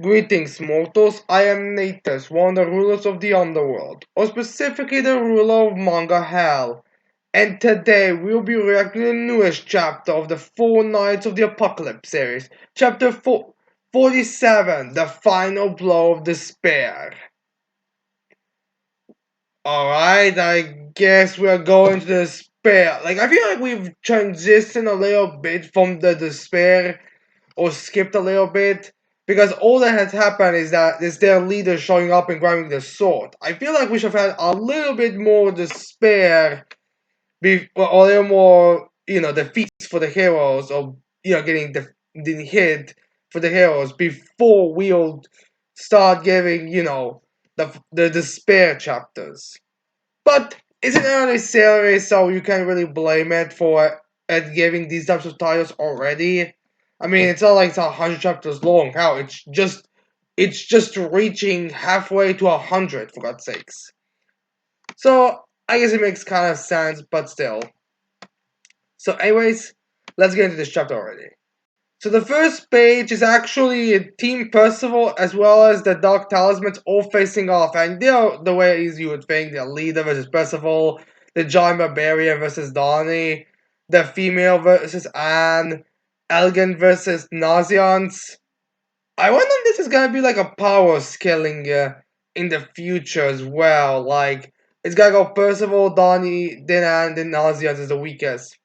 Greetings, mortals. I am Natus, one of the rulers of the underworld, or specifically the ruler of Manga Hell. And today we'll be reacting to the newest chapter of the Four Nights of the Apocalypse series, chapter 47, The Final Blow of Despair. Alright, I guess we're going to despair. I feel like we've transitioned a little bit from the despair or skipped a little bit because all that has happened is their leader showing up and grabbing the sword. I feel like we should have had a little bit more despair, or a little more, defeats for the heroes, or getting the hit for the heroes before we'll start giving the despair chapters. But it's an early series, so you can't really blame it for it giving these types of titles already. I mean, it's not like it's 100 chapters long. Hell, it's just reaching halfway to 100, for God's sakes. So I guess it makes kind of sense, but still. So, anyways, let's get into this chapter already. So the first page is actually Team Percival as well as the Dark Talismans all facing off, and they're the way as you would think: the leader versus Percival, the giant barbarian versus Donnie, the female versus Anne, Elgin versus Nazians. I wonder if this is gonna be like a power scaling in the future as well. Like it's gonna go Percival, Donnie, then Anne, then Nazians is the weakest.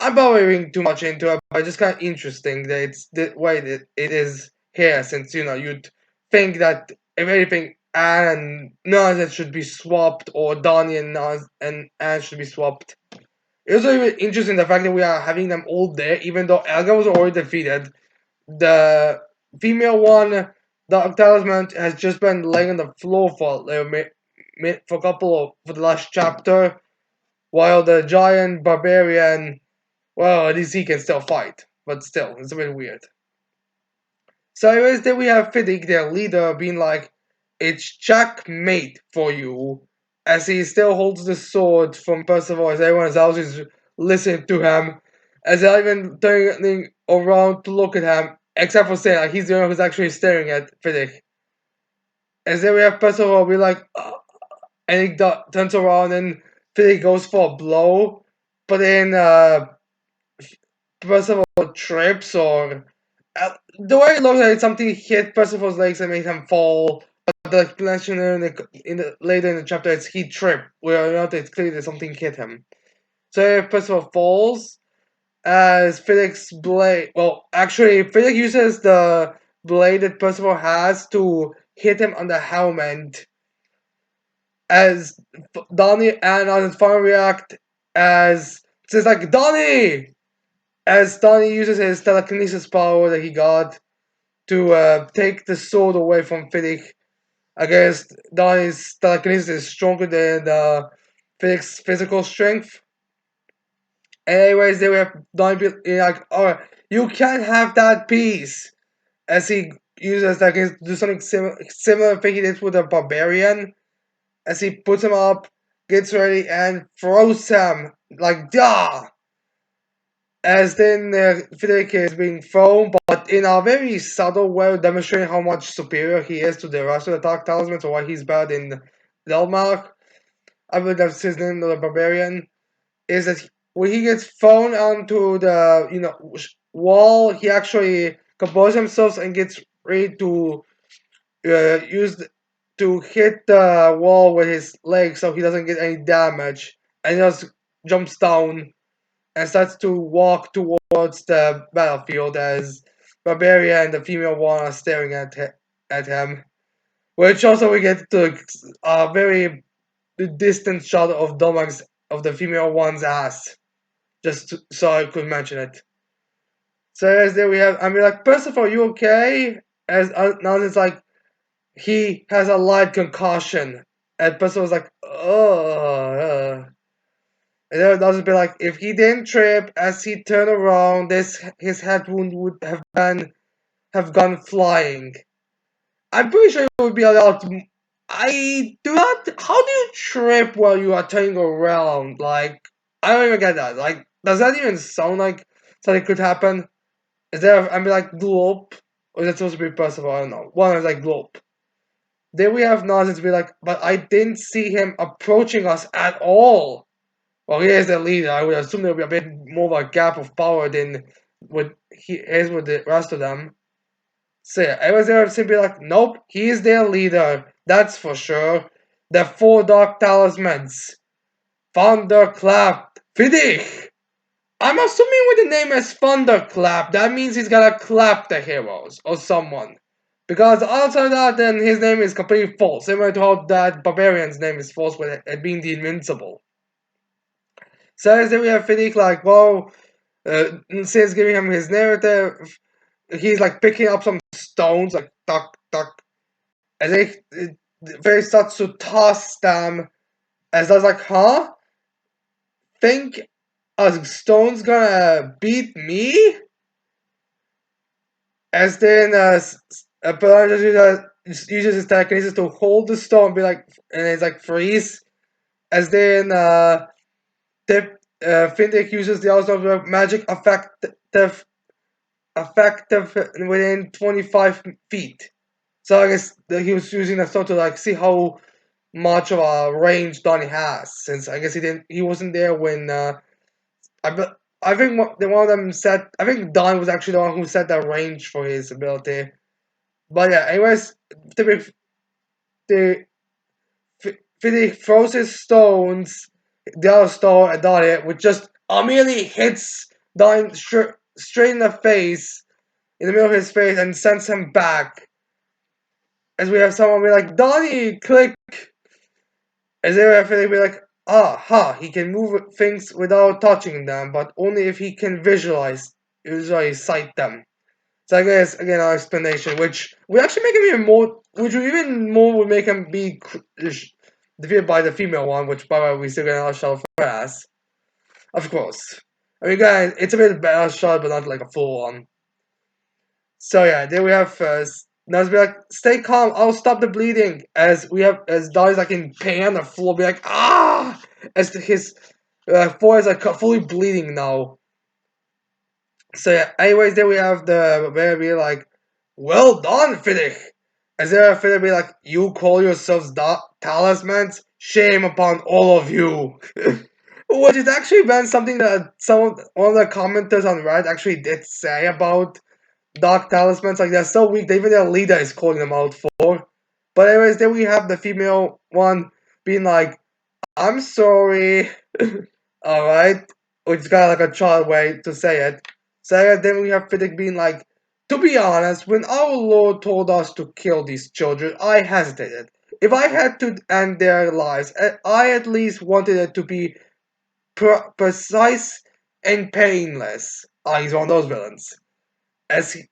I'm probably reading too much into it, but it's just kind of interesting that it's the way that it is here, since you'd think that if anything, Anne and Nas should be swapped, or Donnie and Nas and Anne should be swapped. It's also even interesting the fact that we are having them all there, even though Elga was already defeated. The female one, the talisman, has just been laying on the floor for a little for the last chapter, while the giant barbarian, well, at least he can still fight, but still, it's a bit weird. So anyways, then we have Fiddick, their leader, being like, "It's checkmate for you," as he still holds the sword from Percival, as everyone else is listening to him, as they're even turning around to look at him, except for saying, like, he's the one who's actually staring at Fiddick. As then we have Percival be like, and he turns around and Fiddick goes for a blow, but then Percival trips, or the way it looks like something hit Percival's legs and made him fall. But the explanation later in the chapter is he tripped. Where not, it's clear that something hit him. So if Percival falls, as Felix blade. Well, actually, Felix uses the blade that Percival has to hit him on the helmet. As Donnie and on his final react, as says like Donnie, as Donnie uses his telekinesis power that he got to take the sword away from Fiddick. I guess Donnie's telekinesis is stronger than Fiddick's physical strength. Anyways, they were Donnie be like, "Oh, you can't have that piece," as he uses like to do something similar thing he did with the barbarian, as he puts him up, gets ready, and throws him like "Dah!" As then Fiddick is being thrown, but in a very subtle way, demonstrating how much superior he is to the rest of the Dark Talismans, or why he's better than Delmark. I believe that's his name, the Barbarian. Is that when he gets thrown onto the wall, he actually composes himself and gets ready to use to hit the wall with his legs, so he doesn't get any damage, and he just jumps down and starts to walk towards the battlefield, as Barbarian and the female one are staring at him. Which also we get to a very distant shot of the female one's ass, so I could mention it. So as there we have, I mean, like, Percival, are you okay? As now it's like he has a light concussion, and Percival's like, oh. And then it be like, if he didn't trip as he turned around, his head wound would have gone flying. I'm pretty sure it would be allowed to. I do not. How do you trip while you are turning around? Like, I don't even get that. Like, does that even sound like something could happen? Is there? I mean, like, gloop? or is it supposed to be Percival? I don't know. One is like Globe. Then we have Nonsense be like, but I didn't see him approaching us at all. Well, he is the leader. I would assume there would be a bit more of a gap of power than what he is with the rest of them. So yeah, I was there simply like, nope, he's their leader. That's for sure. The four dark talismans. Thunderclap. Fidich. I'm assuming with the name as Thunderclap, that means he's gonna clap the heroes or someone. Because outside that, then his name is completely false. Similar to how that barbarian's name is false with it being the invincible. So as then we have Finnick like, whoa, Sid's giving him his narrative. He's like picking up some stones, like tuck, tuck. As if Faye starts to toss them. As I was like, huh? Think a stone's gonna beat me? As then Pelagos uses his telekinesis to hold the stone, be like, and it's like freeze. As then Findic uses the also magic effective within 25 feet. So I guess he was using the stone to like see how much of a range Donnie has, since I guess he wasn't there when I think one of them said I think Don was actually the one who set the range for his ability. But yeah, anyways, the Finny throws his stones, the other stone at Donnie, which just immediately hits Don straight in the face, in the middle of his face, and sends him back. As we have someone be like, Donnie, click! As they have to be like, he can move things without touching them, but only if he can visualize sight them. So I guess again our explanation, which would actually make him even more, which would even more would make him be defeated by the female one, which by the way we still get another shot for ass, of course. I mean, guys, it's a bit better shot, but not like a full one. So yeah, then we have Nas be like, stay calm, I'll stop the bleeding. As Dari's like in pain on the floor, be like, ah, as his forehead is like fully bleeding now. So yeah, anyways, then we have the where be like, well done, Finnick. As there Finnick be like, you call yourselves talismans? Shame upon all of you. Which is actually been something that one of the commenters on Reddit actually did say about Dark Talismans, like they're so weak, even their leader is calling them out for. But anyways, then we have the female one being like, I'm sorry. Alright. Which is kind of like a child way to say it. So yeah, then we have Fiddick being like, to be honest, when our Lord told us to kill these children, I hesitated. If I had to end their lives, I at least wanted it to be precise and painless. He's one of those villains as he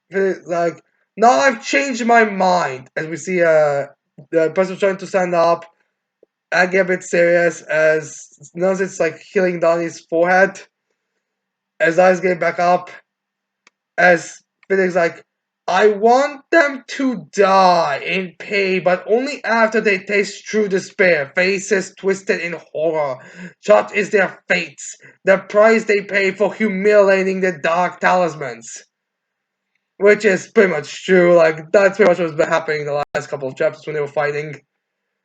like now I've changed my mind as we see the person trying to stand up and get a bit serious as now it's like healing down his forehead as eyes get back up as Felix like I want them to die in pain, but only after they taste true despair, faces twisted in horror. Such is their fates, the price they pay for humiliating the dark talismans. Which is pretty much true. Like that's pretty much what's been happening in the last couple of chapters when they were fighting.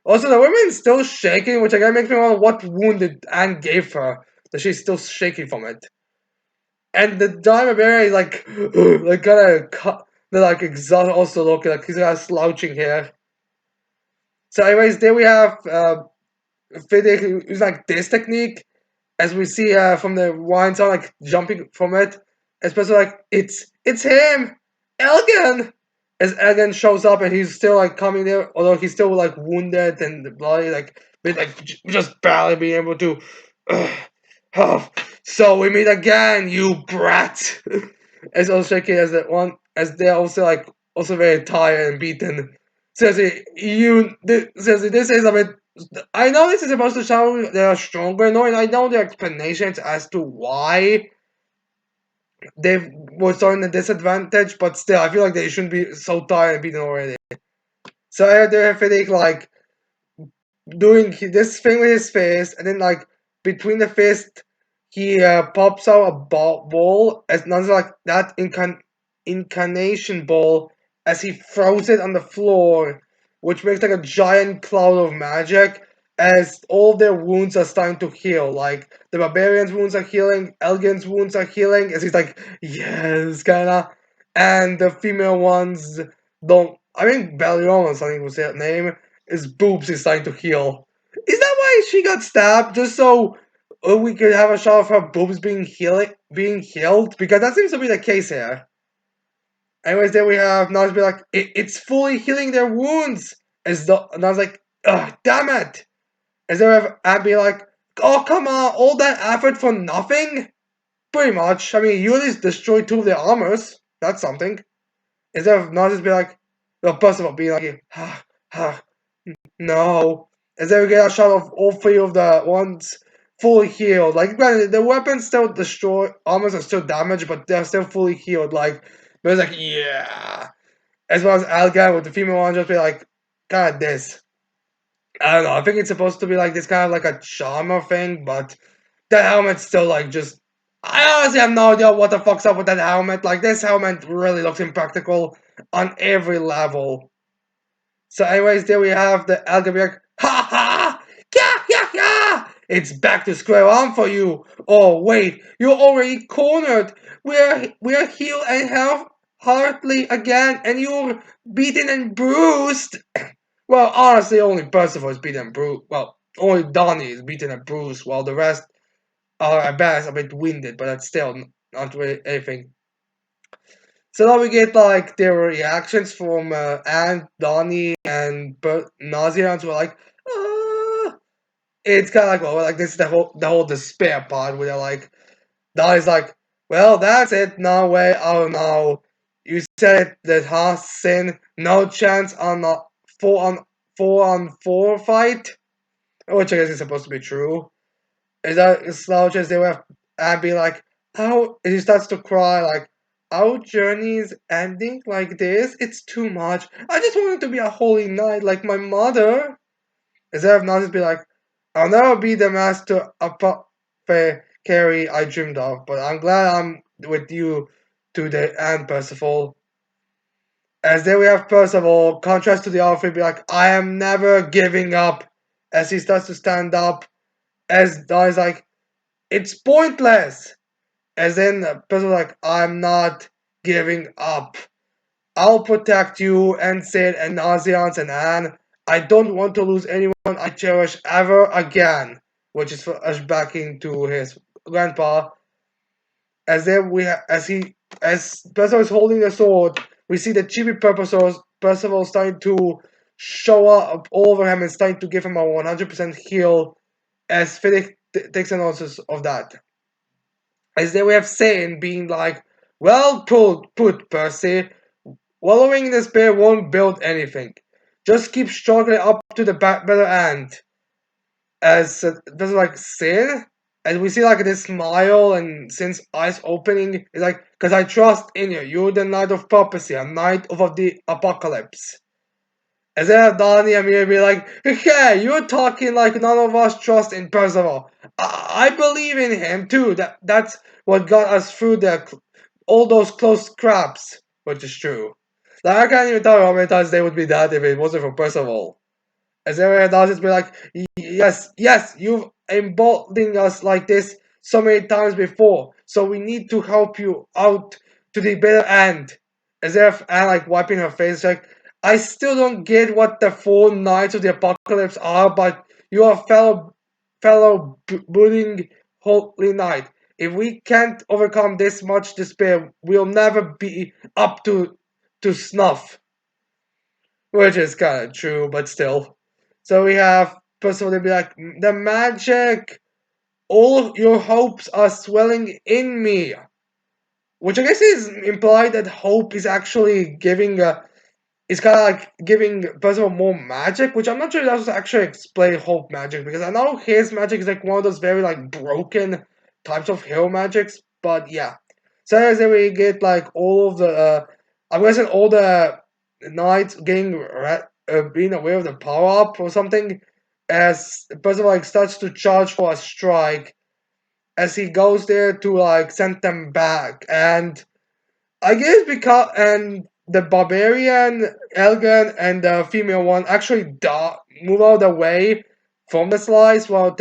Also, the woman's still shaking, which again makes me wonder what wound did Anne gave her that she's still shaking from it. And the Diamond Bear is like, like kind of cut. They're like exhausted, also looking like he's got slouching hair. So, anyways, there we have Fiddick who's like this technique, as we see from the wine sound like jumping from it, especially like it's him, Elgin. As Elgin shows up and he's still like coming there, although he's still like wounded and bloody, like but like just barely being able to. Oh, so we meet again, you brat. As also shaking as that one, as they're also like also very tired and beaten. Says this is a bit I know this is supposed to sound they are stronger, no, and I know the explanations as to why they were so in a disadvantage, but still, I feel like they shouldn't be so tired and beaten already. So I had their Fiddick like doing this thing with his fist, and then like between the fist, he pops out a ball as nothing like that incarnation ball as he throws it on the floor, which makes like a giant cloud of magic as all their wounds are starting to heal. Like the barbarian's wounds are healing, Elgin's wounds are healing, as he's like, yes, kinda. And the female ones don't. I think Bellion, I think was her name, his boobs is starting to heal. Is that why she got stabbed? Just so we could have a shot of her boobs being healed? Because that seems to be the case here. Anyways, then we have Nas be like, it's fully healing their wounds. And I was like, ugh, damn it. As then we have Abby like, oh, come on, all that effort for nothing? Pretty much. I mean, you at least destroyed two of their armors. That's something. Instead of Nas just be like, well, first of all, being like, no. As then we get a shot of all three of the ones fully healed. Like, granted, the weapons still destroy, armors are still damaged, but they're still fully healed. Like, but it's like, yeah. As well as Alga with the female one just be like, God, this. I don't know. I think it's supposed to be like this kind of like a charmer thing, but that helmet's still like just. I honestly have no idea what the fuck's up with that helmet. Like, this helmet really looks impractical on every level. So, anyways, there we have the Alga be like, ha ha! Yeah, yeah, yeah! It's back to square one for you. Oh, wait, you're already cornered. We're healed and heartily again, and you're beaten and bruised. Well, honestly, only Percival is beaten and bruised. Well, only Donnie is beaten and bruised, while the rest are at best a bit winded, but that's still not really anything. So now we get like their reactions from Anne, Donnie, and Nausea, and so we're like, ah. It's kind of like, well, like this is the whole despair part where they're like, Donnie's like, well, that's it, no way, oh no. You said it, that huh, Sin, no chance on a 4-on-4 fight? Which I guess is supposed to be true. Is that slouches they were and be like, oh, and he starts to cry like, our journey is ending like this. It's too much. I just wanted to be a holy knight like my mother. Instead of not just be like, I'll never be the master apothecary I dreamed of, but I'm glad I'm with you to the end, Percival. As then we have Percival, contrast to the other three, be like, I am never giving up. As he starts to stand up, as Don's like, it's pointless. As in, Percival's like, I'm not giving up. I'll protect you and Sid and Nazians and Anne. I don't want to lose anyone I cherish ever again. Which is flashbacking to his grandpa. As then as Percival is holding the sword, we see the chibi Percival starting to show up all over him and starting to give him a 100% heal. As Fiddick takes analysis of that. As then we have Satan being like, well put, Percy. Wallowing in despair won't build anything. Just keep struggling up to the better end. As there's like Sin, and we see like this smile and Sin's eyes opening. It's like, because I trust in you. You're the knight of prophecy, a knight of the apocalypse. And then Donnie and me be like, hey, you're talking like none of us trust in Percival. I believe in him too. That's what got us through all those close scraps, which is true. Like, I can't even tell you how many times they would be that if it wasn't for Percival. As everyone else just be like, yes, yes, you've emboldened us like this so many times before, so we need to help you out to the better end. As if Anne like wiping her face, like, I still don't get what the four knights of the apocalypse are, but you are brooding holy knight. If we can't overcome this much despair, we'll never be up to snuff. Which is kind of true, but still. So we have Percival to be like, the magic, all your hopes are swelling in me. Which I guess is implied that hope is actually giving it's kind of like giving Percival more magic, which I'm not sure that's actually explain Hope magic, because I know his magic is like one of those very like broken types of hero magics, but yeah. So as we get like all of the, I'm guessing all the knights getting being aware of the power up or something, as Percival like starts to charge for a strike, as he goes there to like send them back, and I guess because and the barbarian Elgin and the female one actually move out of the way from the slice, while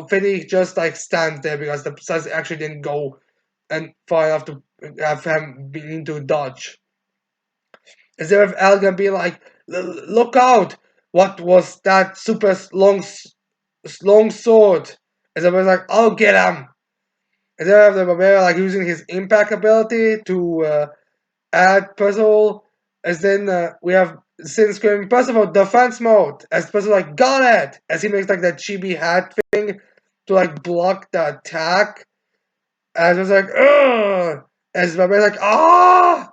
Finny just like stands there because the slice actually didn't go and far enough to have him being to dodge. Instead of Elgin being like, "Look out! What was that super long sword?" Instead of like, "I'll get him." Instead of the barbarian like using his impact ability to add Percival, as then we have Sin screaming, "Percival, defense mode!" As Percival like, "Got it!" As he makes like that chibi hat thing to like block the attack. As it's like, ugh! As barbarian like, ah!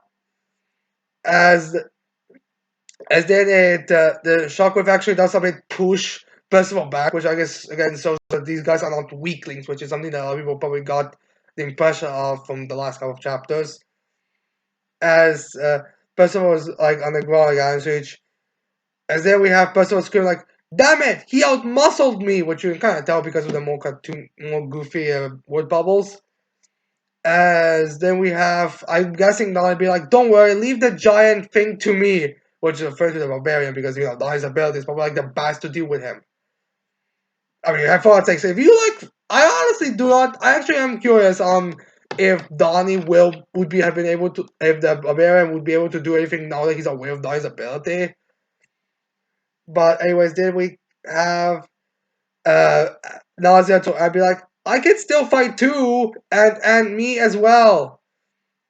As then the shockwave actually does something push Percival back, which I guess again shows that these guys are not weaklings, which is something that a lot of people probably got the impression of from the last couple of chapters. As Percival was like on the ground like switch, as then we have Percival screaming like, "Damn it! He outmuscled me!" Which you can kind of tell because of the more goofy word bubbles. As then we have, I'm guessing Nala be like, "Don't worry, leave the giant thing to me," which is referring to the barbarian because Nala's ability is probably like the best to deal with him. I mean, I thought like, if you like, I honestly do not. I actually am curious on if Donnie would be have been able to, if the barbarian would be able to do anything now that he's aware of Donnie's ability. But anyways, then we have uh Nausea to I'd be like, I can still fight too, and me as well.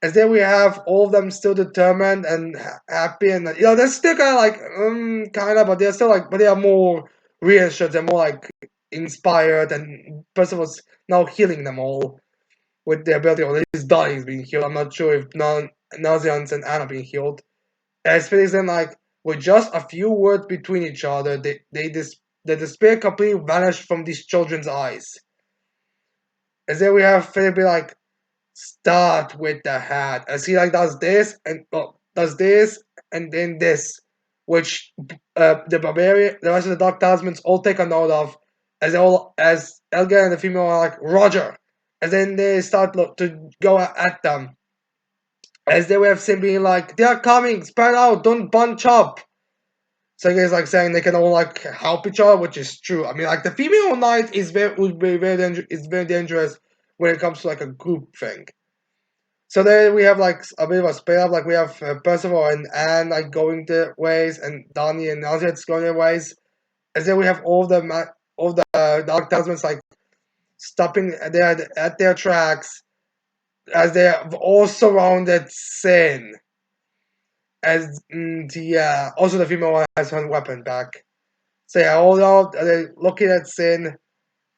As then we have all of them still determined and happy, and they're still kind of like kind of, but they're still like, but they are more reassured, they're more like inspired, and Percival's now healing them all with the ability, or his body is being healed. I'm not sure if Nauseans and Anna being healed. As Felix then like with just a few words between each other, the despair completely vanished from these children's eyes. As then we have Philip be like, start with the hat, as he like does this and then this, which the rest of the Dark Talismans all take a note of, as Elga and the female are like Roger, and then they start to go at them. As they have Sim being like, they are coming, spread out, don't bunch up. So he's like saying they can all like help each other, which is true. I mean, like the female knight would be very dangerous. Is very dangerous when it comes to like a group thing. So then we have like a bit of a split up. Like we have Percival and Anne like going their ways, and Donnie and Nazit's going their ways. And then we have all the Dark Talismans like stopping at their tracks as they have all surrounded Sin. Yeah, also the female one has her weapon back. So yeah, all out they're looking at Sin.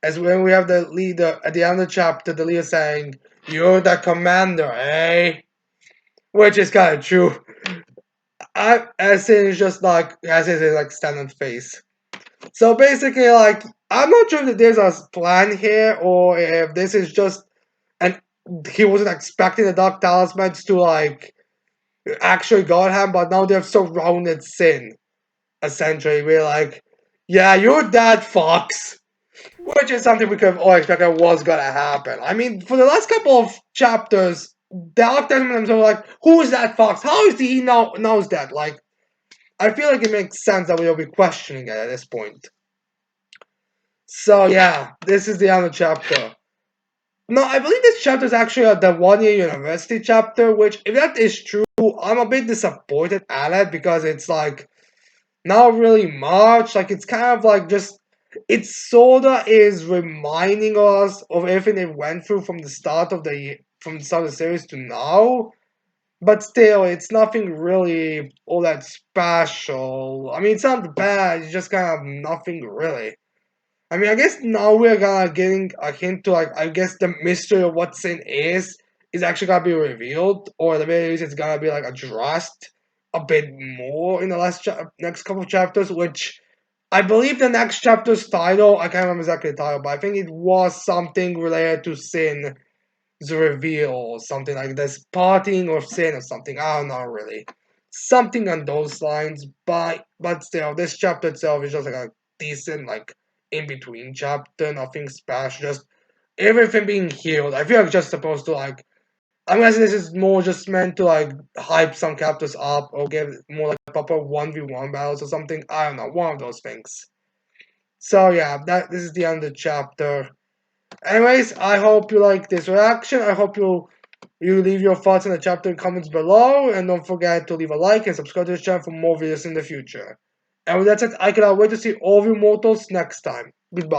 As when we have the leader at the end of the chapter, the leader saying, "You're the commander, eh?" Which is kind of true. As in just like as his like standard face. So basically, like I'm not sure that there's a plan here or if this is just and he wasn't expecting the Dark Talismans to like actually got him, but now they've surrounded Sin. Essentially, we're like, yeah, you're that fox. Which is something we could have all expected was gonna happen. I mean, for the last couple of chapters, Dark Talismans are like, who is that fox? How is he knows that? Like, I feel like it makes sense that we'll be questioning it at this point. So yeah, this is the end of the chapter. No, I believe this chapter is actually the 1 year university chapter, which if that is true, I'm a bit disappointed at it because it's like not really much. Like it's kind of like just it sorta is reminding us of everything they went through from the start of the series to now. But still, it's nothing really all that special. I mean, it's not bad. It's just kind of nothing really. I mean, I guess now we're gonna getting a hint to like I guess the mystery of what sin is actually gonna be revealed, or the very least it's gonna be like addressed a bit more in the next couple of chapters. Which I believe the next chapter's title I can't remember exactly the title, but I think it was something related to sin reveal or something like this, parting or sin or something. I don't know really, something on those lines. But still, this chapter itself is just like a decent like in between chapter, nothing special, just everything being healed. I feel like just supposed to like I'm guessing this is more just meant to like hype some characters up or give more like proper 1v1 battles or something. I don't know, one of those things. So yeah, this is the end of the chapter. Anyways, I hope you like this reaction. I hope you leave your thoughts in the chapter comments below, and don't forget to leave a like and subscribe to the channel for more videos in the future. And with that said, I cannot wait to see all of you mortals next time. Goodbye.